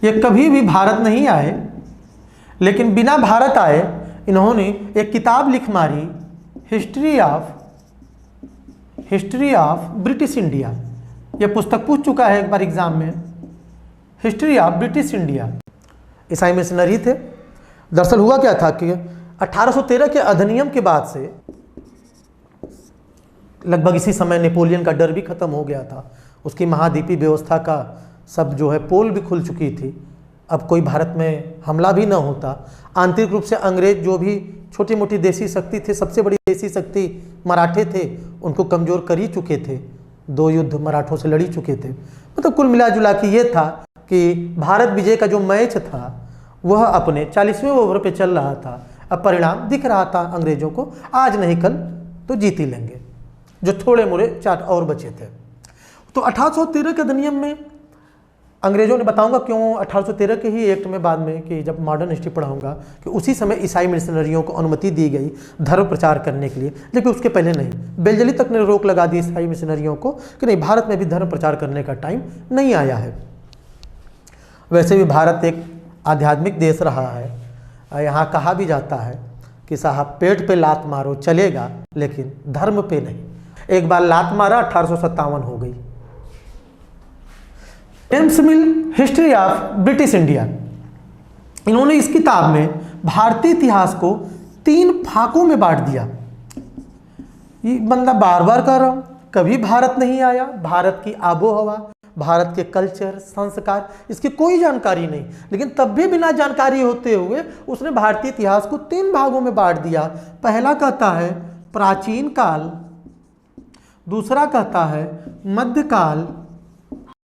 ये कभी भी भारत नहीं आए, लेकिन बिना भारत आए इन्होंने एक किताब लिख मारी, हिस्ट्री ऑफ ब्रिटिश इंडिया। ये पुस्तक पूछ चुका है एक बार एग्जाम में, हिस्ट्री ऑफ ब्रिटिश इंडिया। ईसाई मिशनरी थे। दरअसल हुआ क्या था कि 1813 के अधिनियम के बाद से लगभग इसी समय नेपोलियन का डर भी खत्म हो गया था, उसकी महाद्वीपीय व्यवस्था का सब जो है पोल भी खुल चुकी थी। अब कोई भारत में हमला भी न होता। आंतरिक रूप से अंग्रेज जो भी छोटी मोटी देशी शक्ति थे, सबसे बड़ी देशी शक्ति मराठे थे, उनको कमज़ोर कर ही चुके थे। 2 युद्ध मराठों से लड़ी चुके थे। मतलब कुल मिला जुला के ये था कि भारत विजय का जो मैच था वह अपने 40वें ओवर पे चल रहा था। अब परिणाम दिख रहा था अंग्रेजों को, आज नहीं कल तो जीत ही लेंगे, जो थोड़े मोड़े 4 और बचे थे। तो 1813 के अधिनियम में अंग्रेजों ने, बताऊंगा क्यों 1813 के ही एक्ट में बाद में, कि जब मॉडर्न हिस्ट्री पढ़ाऊंगा, कि उसी समय ईसाई मिशनरियों को अनुमति दी गई धर्म प्रचार करने के लिए, लेकिन उसके पहले नहीं। बेलजली तक ने रोक लगा दी ईसाई मिशनरियों को कि नहीं, भारत में भी धर्म प्रचार करने का टाइम नहीं आया है। वैसे भी भारत एक आध्यात्मिक देश रहा है। यहाँ कहा भी जाता है कि साहब पेट पे लात मारो चलेगा, लेकिन धर्म पे नहीं। एक बार लात मारा, 1857 हो गई। James mill, history of British India, इन्होंने इस किताब में भारतीय इतिहास को 3 फाकों में बांट दिया। ये बंदा बार बार कह रहा हूं, कभी भारत नहीं आया, भारत की आबो हवा, भारत के कल्चर, संस्कार, इसकी कोई जानकारी नहीं, लेकिन तब भी बिना जानकारी होते हुए उसने भारतीय इतिहास को 3 भागों में बांट दिया। पहला कहता है प्राचीन काल, दूसरा कहता है मध्यकाल,